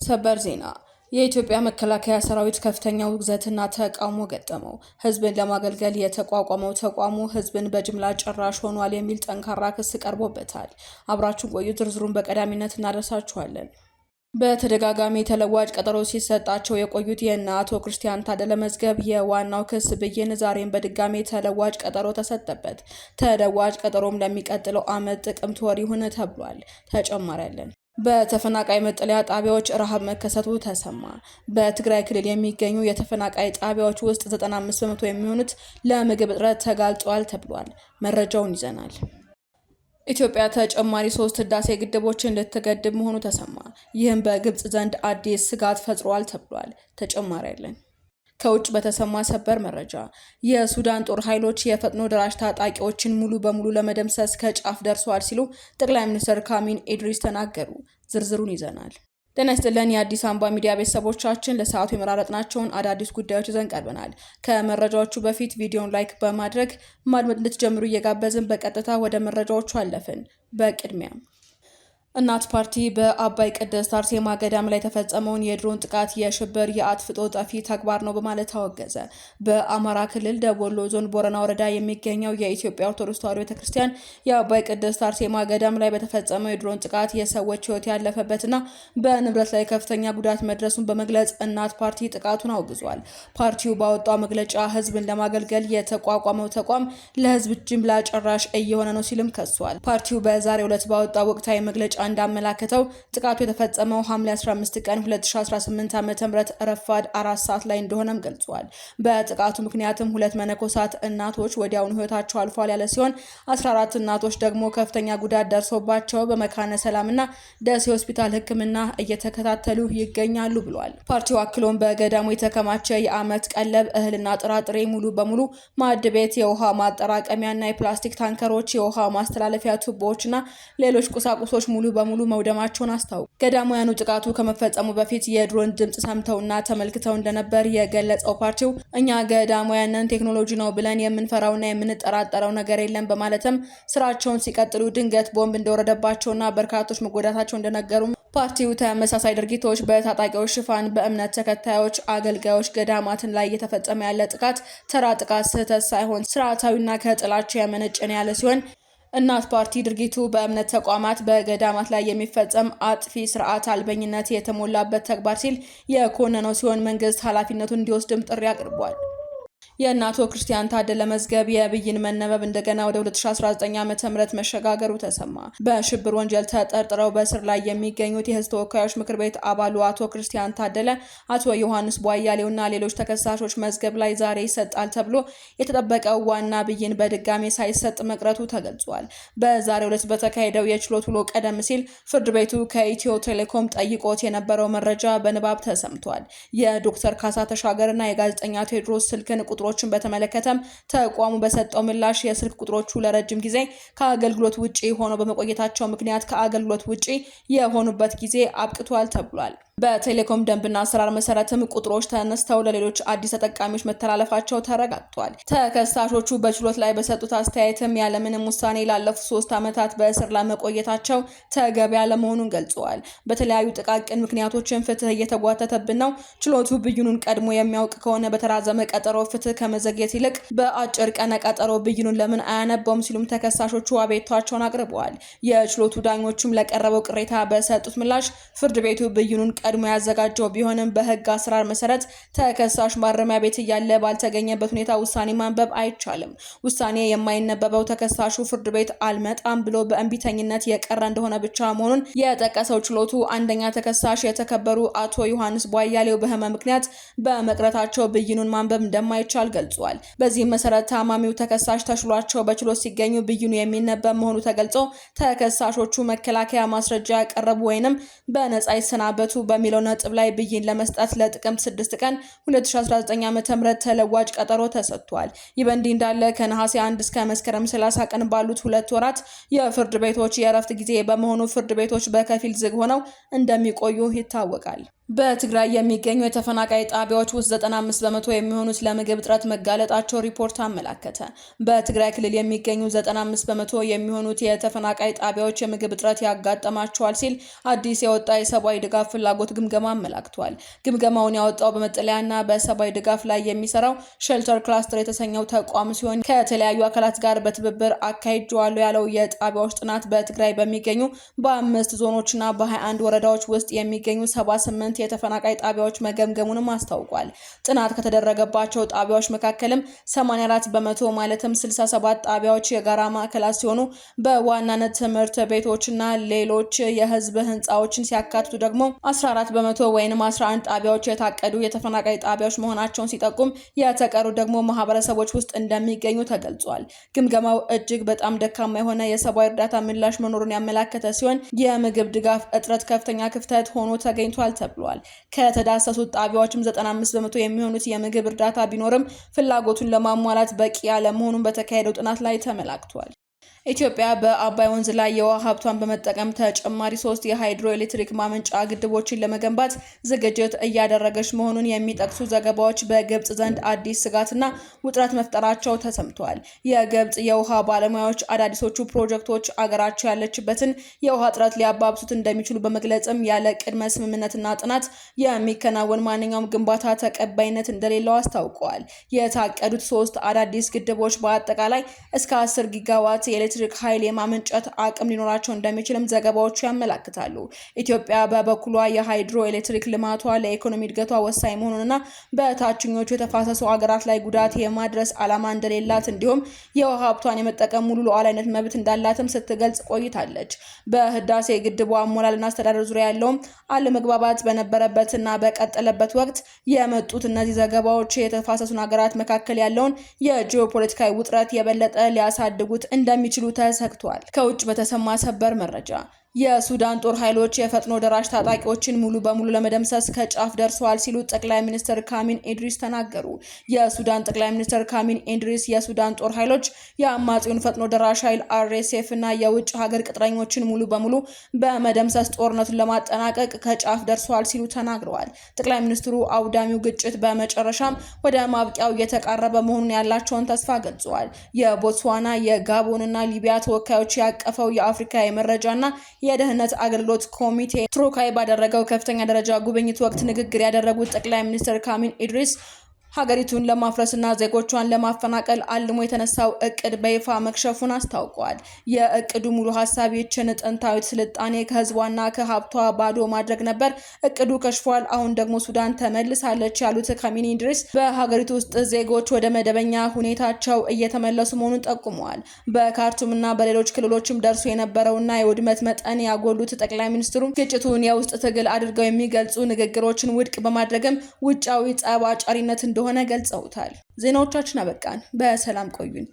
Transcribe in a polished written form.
ሰበር ዜና የኢትዮጵያ መከላከያ ሰራዊት ከፍተኛ ውግዘትና ተቃውሞ ገጠመው። ህዝብን ለማገልገል የተቋቋመው ተቋሙ ህዝብን በጅምላ ጨራሽ ሆኗል የሚል ጠንካራ ክስ ቀርቦበታል። አብራችሁ ቆዩ፣ ዝርዝሩን በቀዳሚነት እናደርሳችኋለን። በተደጋጋሚ ተለዋጭ ቀጠሮ ሲሰጣቸው የቆዩት የእነ አቶ ክርስቲያን ታደለ መዝገብ የዋናው ክስ ብይን ዛሬም በድጋሚ ተለዋጭ ቀጠሮ ተሰጠበት። ተለዋጭ ቀጠሮም ለሚቀጥለው ዓመት ጥቅምት ወር ይሁን ተብሏል። ተጨማሪ ያለን በተፈናቃይ መጠለያ ጣቢያዎች ረሃብ መከሰቱ ተሰማ። በትግራይ ክልል የሚገኙ የተፈናቃይ ጣቢያዎች ውስጥ 95 በመቶ የሚሆኑት ለምግብ እጥረት ተጋልጧል ተብሏል። መረጃውን ይዘናል። ኢትዮጵያ ተጨማሪ 3 ህዳሴ ግድቦችን ልትገድብ መሆኑ ተሰማ። ይህም በግብጽ ዘንድ አዲስ ስጋት ፈጥሯል ተብሏል። ተጨማሪ ያለን ከውጭ በተሰማ ሰበር መረጃ የሱዳን ጦር ኃይሎች የፈጥኖ ደራሽ ታጣቂዎችን ሙሉ በሙሉ ለመደምሰስ ከጫፍ ደርሰዋል ሲሉ ጠቅላይ ሚኒስትር ካሚል ኢድሪስ ተናገሩ። ዝርዝሩን ይዘናል። ጤና ይስጥልን የአዲስ አምባ ሚዲያ ቤተሰቦቻችን፣ ለሰዓቱ የመራረጥናቸውን አዳዲስ ጉዳዮች ይዘን ቀርበናል። ከመረጃዎቹ በፊት ቪዲዮን ላይክ በማድረግ ማድመጥ እንድትጀምሩ እየጋበዝን በቀጥታ ወደ መረጃዎቹ አለፍን። በቅድሚያ እናት ፓርቲ በአባይ ቅድስት አርሴማ ገዳም ላይ የተፈጸመውን የድሮን ጥቃት የሽብር የአጥፍቶ ጠፊ ተግባር ነው በማለት አወገዘ። በአማራ ክልል ደቡብ ወሎ ዞን ቦረና ወረዳ የሚገኘው የኢትዮጵያ ኦርቶዶክስ ተዋሕዶ ቤተክርስቲያን የአባይ ቅድስት አርሴማ ገዳም ላይ በተፈጸመው የድሮን ጥቃት የሰዎች ሕይወት ያለፈበትና በንብረት ላይ ከፍተኛ ጉዳት መድረሱን በመግለጽ እናት ፓርቲ ጥቃቱን አውግዟል። ፓርቲው ባወጣው መግለጫ ህዝብን ለማገልገል የተቋቋመው ተቋም ለህዝብ ጅምላ ጨራሽ እየሆነ ነው ሲልም ከሷል። ፓርቲው በዛሬው ዕለት ባወጣው ወቅታዊ መግለጫ እንዳመላከተው ጥቃቱ የተፈጸመው ሐምሌ 15 ቀን 2018 ዓ.ም ረፋድ 4 ሰዓት ላይ እንደሆነም ገልጿል። በጥቃቱ ምክንያትም 2 መነኮሳት እናቶች ወዲያውኑ ህይወታቸው አልፏል ያለ ሲሆን 14 እናቶች ደግሞ ከፍተኛ ጉዳት ደርሶባቸው በመካነ ሰላምና ደሴ ሆስፒታል ሕክምና እየተከታተሉ ይገኛሉ ብሏል። ፓርቲው አክሎም በገዳሙ የተከማቸ የዓመት ቀለብ እህልና ጥራጥሬ፣ ሙሉ በሙሉ ማዕድ ቤት፣ የውሃ ማጠራቀሚያና የፕላስቲክ ታንከሮች፣ የውሃ ማስተላለፊያ ቱቦዎችና ሌሎች ቁሳቁሶች ሙሉ በሙሉ መውደማቸውን አስታውቋል። ገዳማውያኑ ጥቃቱ ከመፈጸሙ በፊት የድሮን ድምጽ ሰምተውና ተመልክተው እንደነበር የገለጸው ፓርቲው እኛ ገዳማውያንን ቴክኖሎጂ ነው ብለን የምንፈራውና የምንጠራጠረው ነገር የለም በማለትም ስራቸውን ሲቀጥሉ ድንገት ቦምብ እንደወረደባቸውና በርካቶች መጎዳታቸው እንደነገሩ ፓርቲው ተመሳሳይ ድርጊቶች በታጣቂዎች ሽፋን በእምነት ተከታዮች አገልጋዮች ገዳማትን ላይ እየተፈጸመ ያለ ጥቃት ተራ ጥቃት፣ ስህተት ሳይሆን ስርዓታዊና ከጥላቻ ያመነጨ ነው ያለ ሲሆን እናት ፓርቲ ድርጊቱ በእምነት ተቋማት በገዳማት ላይ የሚፈጸም አጥፊ ስርዓት አልበኝነት የተሞላበት ተግባር ሲል የኮነነው ሲሆን መንግስት ኃላፊነቱን እንዲወስድም ጥሪ አቅርቧል። የእነ አቶ ክርስቲያን ታደለ መዝገብ የብይን መነበብ እንደገና ወደ 2019 ዓ.ም መሸጋገሩ ተሰማ። በሽብር ወንጀል ተጠርጥረው በእስር ላይ የሚገኙት የህዝብ ተወካዮች ምክር ቤት አባሉ አቶ ክርስቲያን ታደለ፣ አቶ ዮሐንስ ቧያሌውና ሌሎች ተከሳሾች መዝገብ ላይ ዛሬ ይሰጣል ተብሎ የተጠበቀው ዋና ብይን በድጋሜ ሳይሰጥ መቅረቱ ተገልጿል። በዛሬው ዕለት በተካሄደው የችሎት ውሎ ቀደም ሲል ፍርድ ቤቱ ከኢትዮ ቴሌኮም ጠይቆት የነበረው መረጃ በንባብ ተሰምቷል። የዶክተር ካሳ ተሻገርና የጋዜጠኛ ቴዎድሮስ ስልክን ቁጥሮችን በተመለከተም ተቋሙ በሰጠው ምላሽ የስልክ ቁጥሮቹ ለረጅም ጊዜ ከአገልግሎት ውጪ ሆነው በመቆየታቸው ምክንያት ከአገልግሎት ውጪ የሆኑበት ጊዜ አብቅቷል ተብሏል። በቴሌኮም ደንብና አሰራር መሰረትም ቁጥሮች ተነስተው ለሌሎች አዲስ ተጠቃሚዎች መተላለፋቸው ተረጋግጧል። ተከሳሾቹ በችሎት ላይ በሰጡት አስተያየትም ያለምንም ውሳኔ ላለፉት 3 ዓመታት በእስር ላይ መቆየታቸው ተገቢ ያለመሆኑን ገልጸዋል። በተለያዩ ጥቃቅን ምክንያቶችን ፍትህ እየተጓተተብን ነው። ችሎቱ ብይኑን ቀድሞ የሚያውቅ ከሆነ በተራዘመ ቀጠሮ ፍትህ ከመዘግየት ይልቅ በአጭር ቀነ ቀጠሮ ብይኑን ለምን አያነበውም ሲሉም ተከሳሾቹ አቤቱታቸውን አቅርበዋል። የችሎቱ ዳኞችም ለቀረበው ቅሬታ በሰጡት ምላሽ ፍርድ ቤቱ ብይኑን ቀድሞ ያዘጋጀው ቢሆንም በህግ አሰራር መሰረት ተከሳሽ ማረሚያ ቤት እያለ ባልተገኘበት ሁኔታ ውሳኔ ማንበብ አይቻልም። ውሳኔ የማይነበበው ተከሳሹ ፍርድ ቤት አልመጣም ብሎ በእንቢተኝነት የቀረ እንደሆነ ብቻ መሆኑን የጠቀሰው ችሎቱ አንደኛ ተከሳሽ የተከበሩ አቶ ዮሐንስ ቧያሌው በህመም ምክንያት በመቅረታቸው ብይኑን ማንበብ እንደማይቻል ገልጿል። በዚህም መሰረት ታማሚው ተከሳሽ ተሽሏቸው በችሎት ሲገኙ ብይኑ የሚነበብ መሆኑ ተገልጾ ተከሳሾቹ መከላከያ ማስረጃ ያቀረቡ ወይንም በነጻ ይሰናበቱ በሚለው ነጥብ ላይ ብይን ለመስጠት ለጥቅምት 6 ቀን 2019 ዓ.ም ተለዋጭ ቀጠሮ ተሰጥቷል። ይህ በእንዲህ እንዳለ ከነሐሴ 1 እስከ መስከረም 30 ቀን ባሉት 2 ወራት የፍርድ ቤቶች የእረፍት ጊዜ በመሆኑ ፍርድ ቤቶች በከፊል ዝግ ሆነው እንደሚቆዩ ይታወቃል። በትግራይ የሚገኙ የተፈናቃይ ጣቢያዎች ውስጥ 95 በመቶ የሚሆኑት ለምግብ እጥረት መጋለጣቸው ሪፖርት አመላከተ። በትግራይ ክልል የሚገኙ 95 በመቶ የሚሆኑት የተፈናቃይ ጣቢያዎች የምግብ እጥረት ያጋጠማቸዋል ሲል አዲስ የወጣ የሰብአዊ ድጋፍ ፍላጎት ግምገማ አመላክቷል። ግምገማውን ያወጣው በመጠለያና በሰብአዊ ድጋፍ ላይ የሚሰራው ሼልተር ክላስተር የተሰኘው ተቋም ሲሆን ከተለያዩ አካላት ጋር በትብብር አካሂጄዋለሁ ያለው የጣቢያዎች ጥናት በትግራይ በሚገኙ በ5 ዞኖችና በ21 ወረዳዎች ውስጥ የሚገኙ 78 የተፈናቃይ ጣቢያዎች መገምገሙንም አስታውቋል። ጥናት ከተደረገባቸው ጣቢያዎች መካከልም 84 በመቶ ማለትም 67 ጣቢያዎች የጋራ ማዕከላት ሲሆኑ በዋናነት ትምህርት ቤቶችና ሌሎች የህዝብ ህንፃዎችን ሲያካትቱ ደግሞ 14 በመቶ ወይንም 11 ጣቢያዎች የታቀዱ የተፈናቃይ ጣቢያዎች መሆናቸውን ሲጠቁም የተቀሩ ደግሞ ማህበረሰቦች ውስጥ እንደሚገኙ ተገልጿል። ግምገማው እጅግ በጣም ደካማ የሆነ የሰብአዊ እርዳታ ምላሽ መኖሩን ያመላከተ ሲሆን የምግብ ድጋፍ እጥረት ከፍተኛ ክፍተት ሆኖ ተገኝቷል ተብሏል። ከተዳሰሱት ጣቢያዎችም 95 በመቶ የሚሆኑት የምግብ እርዳታ ቢኖርም ፍላጎቱን ለማሟላት በቂ ያለመሆኑን በተካሄደው ጥናት ላይ ተመላክቷል። ኢትዮጵያ በአባይ ወንዝ ላይ የውሃ ሀብቷን በመጠቀም ተጨማሪ 3 የሃይድሮ ኤሌክትሪክ ማመንጫ ግድቦችን ለመገንባት ዝግጅት እያደረገች መሆኑን የሚጠቅሱ ዘገባዎች በግብጽ ዘንድ አዲስ ስጋትና ውጥረት መፍጠራቸው ተሰምተዋል። የግብጽ የውሃ ባለሙያዎች አዳዲሶቹ ፕሮጀክቶች አገራቸው ያለችበትን የውሃ እጥረት ሊያባብሱት እንደሚችሉ በመግለጽም ያለ ቅድመ ስምምነትና ጥናት የሚከናወን ማንኛውም ግንባታ ተቀባይነት እንደሌለው አስታውቀዋል። የታቀዱት 3 አዳዲስ ግድቦች በአጠቃላይ እስከ 10 ጊጋዋት የኤሌክትሪክ ኃይል የማመንጨት አቅም ሊኖራቸው እንደሚችልም ዘገባዎቹ ያመላክታሉ። ኢትዮጵያ በበኩሏ የሃይድሮ ኤሌክትሪክ ልማቷ ለኢኮኖሚ እድገቷ ወሳኝ መሆኑንና በታችኞቹ የተፋሰሱ ሀገራት ላይ ጉዳት የማድረስ ዓላማ እንደሌላት እንዲሁም የውሃ ሀብቷን የመጠቀም ሙሉ ሉዓላዊነት መብት እንዳላትም ስትገልጽ ቆይታለች። በህዳሴ ግድቡ አሞላልና አስተዳደር ዙሪያ ያለውም አለመግባባት በነበረበትና በቀጠለበት ወቅት የመጡት እነዚህ ዘገባዎች የተፋሰሱን ሀገራት መካከል ያለውን የጂኦፖለቲካዊ ውጥረት የበለጠ ሊያሳድጉት እንደሚችሉ ተሰግቷል። ከውጭ በተሰማ ሰበር መረጃ የሱዳን ጦር ኃይሎች የፈጥኖ ደራሽ ታጣቂዎችን ሙሉ በሙሉ ለመደምሰስ ከጫፍ ደርሰዋል ሲሉ ጠቅላይ ሚኒስትር ካሚን ኢድሪስ ተናገሩ። የሱዳን ጠቅላይ ሚኒስትር ካሚን ኢድሪስ የሱዳን ጦር ኃይሎች የአማጺውን ፈጥኖ ደራሽ ኃይል አርኤስኤፍ እና የውጭ ሀገር ቅጥረኞችን ሙሉ በሙሉ በመደምሰስ ጦርነቱን ለማጠናቀቅ ከጫፍ ደርሰዋል ሲሉ ተናግረዋል። ጠቅላይ ሚኒስትሩ አውዳሚው ግጭት በመጨረሻም ወደ ማብቂያው እየተቃረበ መሆኑን ያላቸውን ተስፋ ገልጸዋል። የቦትስዋና የጋቦንና ሊቢያ ተወካዮች ያቀፈው የአፍሪካ የመረጃና የደህንነት አገልግሎት ኮሚቴ ትሮካይ ባደረገው ከፍተኛ ደረጃ ጉብኝት ወቅት ንግግር ያደረጉት ጠቅላይ ሚኒስትር ካሚን ኢድሪስ ሀገሪቱን ለማፍረስና ዜጎቿን ለማፈናቀል አልሞ የተነሳው እቅድ በይፋ መክሸፉን አስታውቀዋል። የእቅዱ ሙሉ ሀሳብ ይችን ጥንታዊት ስልጣኔ ከህዝቧና ከሀብቷ ባዶ ማድረግ ነበር። እቅዱ ከሽፏል። አሁን ደግሞ ሱዳን ተመልሳለች ያሉት ካሚን ኢድሪስ በሀገሪቱ ውስጥ ዜጎች ወደ መደበኛ ሁኔታቸው እየተመለሱ መሆኑን ጠቁመዋል። በካርቱምና በሌሎች ክልሎችም ደርሶ የነበረውና የውድመት መጠን ያጎሉት ጠቅላይ ሚኒስትሩ ግጭቱን የውስጥ ትግል አድርገው የሚገልጹ ንግግሮችን ውድቅ በማድረግም ውጫዊ ጸብ አጫሪነት እንደሆነ ገልጸውታል። ዜናዎቻችን አበቃን። በሰላም ቆዩን።